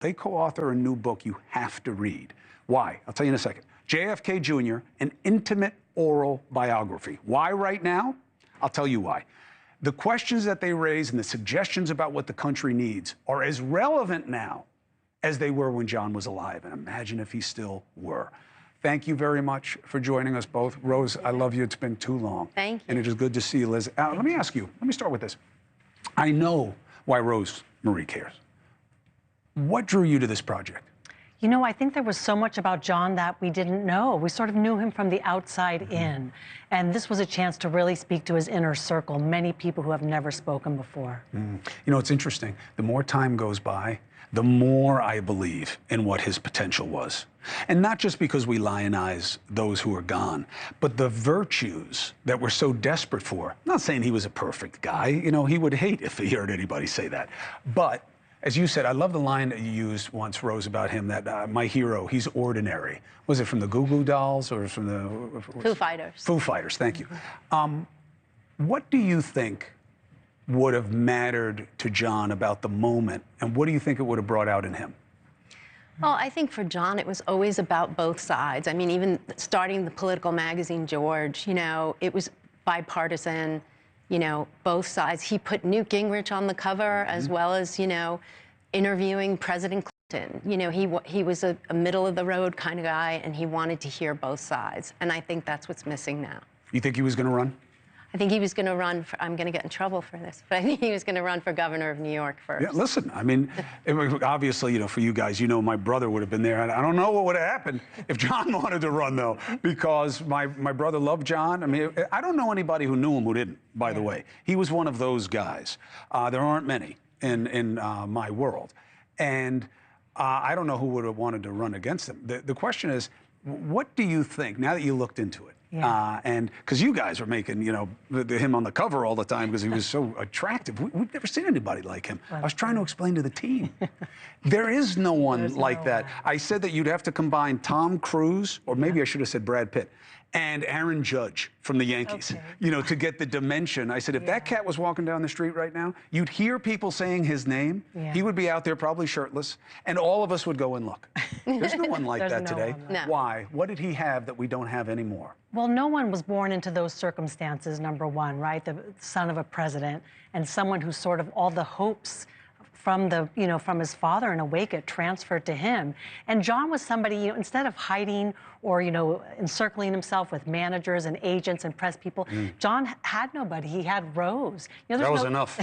they co-author a new book you have to read. Why? I'll tell you in a second. JFK Jr., an intimate oral biography. Why right now? I'll tell you why. The questions that they raise and the suggestions about what the country needs are as relevant now as they were when John was alive. And imagine if he still were. Thank you very much for joining us both. Rose, I love you. It's been too long. Thank you. And it is good to see you, Liz. Let me ask you, let me start with this. I know why RoseMarie cares. What drew you to this project? You know, I think there was so much about John that we didn't know. We sort of knew him from the outside in. And this was a chance to really speak to his inner circle, many people who have never spoken before. You know, it's interesting. The more time goes by, the more I believe in what his potential was. And not just because we lionize those who are gone, but the virtues that we're so desperate for. I'm not saying he was a perfect guy. You know, he would hate if he heard anybody say that. But as you said, I love the line that you used once, Rose, about him, that my hero, he's ordinary. Was it from the Goo Goo Dolls or from the... Foo Fighters. Foo Fighters, thank you. What do you think would have mattered to John about the moment, and what do you think it would have brought out in him? Well, I think for John, it was always about both sides. I mean, even starting the political magazine, George, you know, it was bipartisan. You know, both sides. He put Newt Gingrich on the cover, as well as, you know, interviewing President Clinton. You know, he was a middle-of-the-road kind of guy, and he wanted to hear both sides. And I think that's what's missing now. You think he was going to run? I think he was going to run for, I'm going to get in trouble for this, but I think he was going to run for governor of New York first. Yeah, listen, I mean, obviously, you know, for you guys, you know, my brother would have been there. And I don't know what would have happened if John wanted to run, though, because my brother loved John. I mean, I don't know anybody who knew him who didn't, by the way. He was one of those guys. There aren't many in my world. And I don't know who would have wanted to run against him. The question is, what do you think, now that you looked into it? Yeah. And because you guys were making, you know, him on the cover all the time because he was so attractive. We've never seen anybody like him. I was trying to explain to the team. There is no one like that. I said that you'd have to combine Tom Cruise, or maybe I should have said Brad Pitt, and Aaron Judge from the Yankees, you know, to get the dimension. I said, if that cat was walking down the street right now, you'd hear people saying his name. He would be out there probably shirtless, and all of us would go and look. There's no one like that today. No. Why? What did he have that we don't have anymore? Well, no one was born into those circumstances, number one, right? The son of a president and someone who sort of all the hopes from the, you know, from his father in a way get transferred to him. And John was somebody, you know, instead of hiding or, you know, encircling himself with managers and agents and press people, John had nobody. He had Rose. You know, that was enough.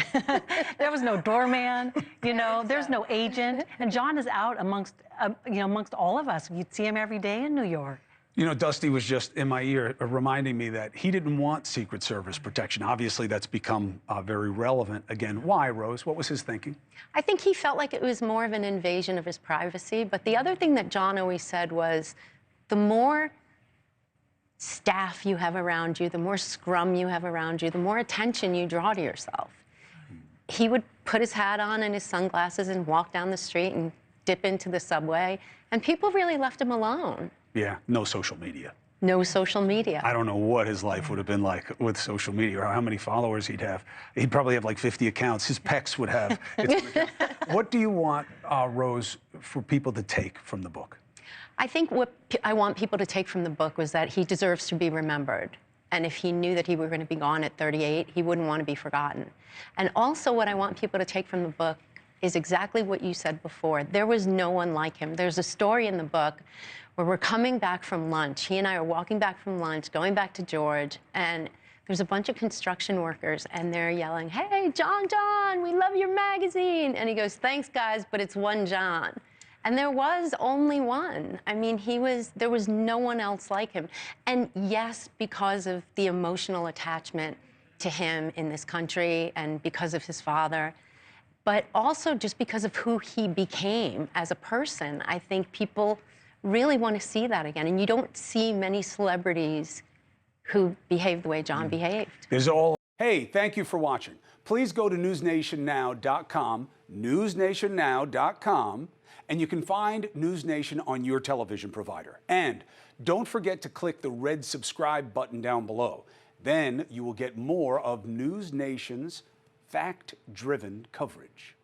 There was no doorman, you know, there's no agent. And John is out amongst, you know, amongst all of us. You'd see him every day in New York. You know, Dusty was just in my ear reminding me that he didn't want Secret Service protection. Obviously, that's become very relevant again. Why, Rose? What was his thinking? I think he felt like it was more of an invasion of his privacy. But the other thing that John always said was, the more staff you have around you, the more scrum you have around you, the more attention you draw to yourself. He would put his hat on and his sunglasses and walk down the street and dip into the subway, and people really left him alone. Yeah, no social media. No social media. I don't know what his life would have been like with social media or how many followers he'd have. He'd probably have like 50 accounts. His pecs would have. What do you want, Rose, for people to take from the book? I think what I want people to take from the book was that he deserves to be remembered. And if he knew that he were going to be gone at 38, he wouldn't want to be forgotten. And also what I want people to take from the book is exactly what you said before. There was no one like him. There's a story in the book where we're coming back from lunch. He and I are walking back from lunch, going back to George, and there's a bunch of construction workers, and they're yelling, "Hey, John, we love your magazine." And he goes, "Thanks, guys, but it's one John." And there was only one. I mean, there was no one else like him. And yes, because of the emotional attachment to him in this country and because of his father, but also just because of who he became as a person. I think people really want to see that again. And you don't see many celebrities who behave the way John behaved. Hey, thank you for watching. Please go to newsnationnow.com, newsnationnow.com, and you can find NewsNation on your television provider. And don't forget to click the red subscribe button down below. Then you will get more of NewsNation's fact-driven coverage.